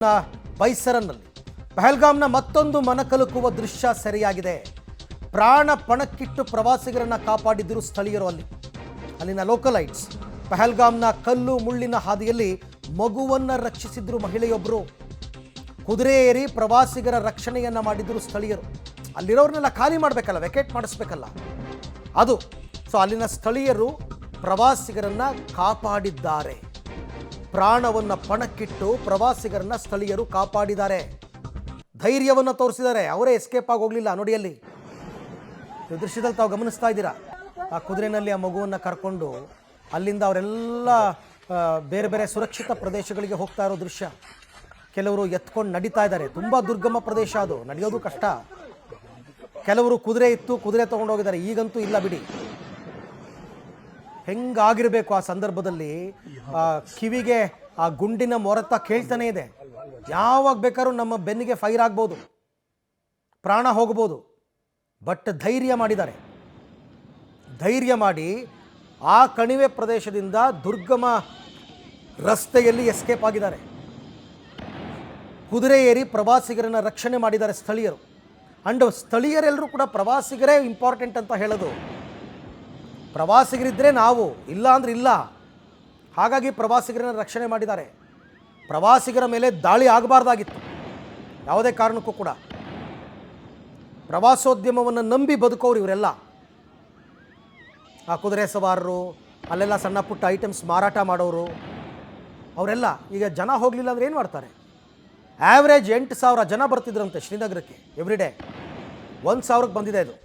ಬೈಸರನ್ನಲ್ಲಿ ಪಹಲ್ಗಾಮ್ನ ಮತ್ತೊಂದು ಮನಕಲುಕುವ ದೃಶ್ಯ ಸೆರೆಯಾಗಿದೆ. ಪ್ರಾಣ ಪಣಕ್ಕಿಟ್ಟು ಪ್ರವಾಸಿಗರನ್ನ ಕಾಪಾಡಿದ್ರು ಸ್ಥಳೀಯರು. ಅಲ್ಲಿನ ಲೋಕಲೈಟ್ಸ್ ಪಹಲ್ಗಾಮ್ನ ಕಲ್ಲು ಮುಳ್ಳಿನ ಹಾದಿಯಲ್ಲಿ ಮಗುವನ್ನ ರಕ್ಷಿಸಿದ್ರು ಮಹಿಳೆಯೊಬ್ಬರು. ಕುದುರೆ ಏರಿ ಪ್ರವಾಸಿಗರ ರಕ್ಷಣೆಯನ್ನ ಮಾಡಿದ್ರು ಸ್ಥಳೀಯರು. ಅಲ್ಲಿರೋರ್ನೆಲ್ಲ ಖಾಲಿ ಮಾಡಬೇಕಲ್ಲ, ವೆಕೇಟ್ ಮಾಡಿಸ್ಬೇಕಲ್ಲ ಅದು. ಸೊ ಅಲ್ಲಿನ ಸ್ಥಳೀಯರು ಪ್ರವಾಸಿಗರನ್ನ ಕಾಪಾಡಿದ್ದಾರೆ. ಪ್ರಾಣವನ್ನು ಪಣಕ್ಕಿಟ್ಟು ಪ್ರವಾಸಿಗರನ್ನ ಸ್ಥಳೀಯರು ಕಾಪಾಡಿದ್ದಾರೆ. ಧೈರ್ಯವನ್ನು ತೋರಿಸಿದ್ದಾರೆ. ಅವರೇ ಎಸ್ಕೇಪ್ ಆಗಿ ಹೋಗಲಿಲ್ಲ. ನೋಡಿ ಅಲ್ಲಿ ದೃಶ್ಯದಲ್ಲಿ ತಾವು ಗಮನಿಸ್ತಾ ಇದ್ದೀರಾ, ಆ ಕುದುರೆನಲ್ಲಿ ಆ ಮಗುವನ್ನು ಕರ್ಕೊಂಡು ಅಲ್ಲಿಂದ ಅವರೆಲ್ಲ ಬೇರೆ ಬೇರೆ ಸುರಕ್ಷಿತ ಪ್ರದೇಶಗಳಿಗೆ ಹೋಗ್ತಾ ಇರೋ ದೃಶ್ಯ. ಕೆಲವರು ಎತ್ಕೊಂಡು ನಡೀತಾ ಇದ್ದಾರೆ. ತುಂಬ ದುರ್ಗಮ ಪ್ರದೇಶ ಅದು, ನಡೆಯೋದು ಕಷ್ಟ. ಕೆಲವರು ಕುದುರೆ ಇತ್ತು, ಕುದುರೆ ತೊಗೊಂಡು ಹೋಗಿದ್ದಾರೆ. ಈಗಂತೂ ಇಲ್ಲ ಬಿಡಿ. ಹೆಂಗಾಗಿರ್ಬೇಕು ಆ ಸಂದರ್ಭದಲ್ಲಿ. ಕಿವಿಗೆ ಆ ಗುಂಡಿನ ಮೊರತ ಕೇಳ್ತಾನೆ ಇದೆ. ಯಾವಾಗ ಬೇಕಾದ್ರೂ ನಮ್ಮ ಬೆನ್ನಿಗೆ ಫೈರ್ ಆಗ್ಬೋದು, ಪ್ರಾಣ ಹೋಗ್ಬೋದು. ಬಟ್ ಧೈರ್ಯ ಮಾಡಿದ್ದಾರೆ. ಧೈರ್ಯ ಮಾಡಿ ಆ ಕಣಿವೆ ಪ್ರದೇಶದಿಂದ ದುರ್ಗಮ ರಸ್ತೆಯಲ್ಲಿ ಎಸ್ಕೇಪ್ ಆಗಿದ್ದಾರೆ. ಕುದುರೆ ಏರಿ ಪ್ರವಾಸಿಗರನ್ನ ರಕ್ಷಣೆ ಮಾಡಿದ್ದಾರೆ ಸ್ಥಳೀಯರು. ಅಂಡ್ ಸ್ಥಳೀಯರೆಲ್ಲರೂ ಕೂಡ ಪ್ರವಾಸಿಗರೇ ಇಂಪಾರ್ಟೆಂಟ್ ಅಂತ ಹೇಳೋದು. ಪ್ರವಾಸಿಗರಿದ್ದರೆ ನಾವು, ಇಲ್ಲ ಅಂದ್ರೆ ಇಲ್ಲ. ಹಾಗಾಗಿ ಪ್ರವಾಸಿಗರನ್ನ ರಕ್ಷಣೆ ಮಾಡಿದ್ದಾರೆ. ಪ್ರವಾಸಿಗರ ಮೇಲೆ ದಾಳಿ ಆಗಬಾರ್ದಾಗಿತ್ತು ಯಾವುದೇ ಕಾರಣಕ್ಕೂ ಕೂಡ. ಪ್ರವಾಸೋದ್ಯಮವನ್ನು ನಂಬಿ ಬದುಕೋರು ಇವರೆಲ್ಲ. ಆ ಕುದುರೆ ಸವಾರರು, ಅಲ್ಲೆಲ್ಲ ಸಣ್ಣ ಪುಟ್ಟ ಐಟಮ್ಸ್ ಮಾರಾಟ ಮಾಡೋರು, ಅವರೆಲ್ಲ ಈಗ ಜನ ಹೋಗಲಿಲ್ಲ ಅಂದರೆ ಏನು ಮಾಡ್ತಾರೆ? ಆ್ಯಾವ್ರೇಜ್ 8,000 ಜನ ಬರ್ತಿದ್ರಂತೆ ಶ್ರೀನಗರಕ್ಕೆ ಎವ್ರಿ ಡೇ. 1,000ಕ್ಕೆ ಬಂದಿದೆ ಇದು.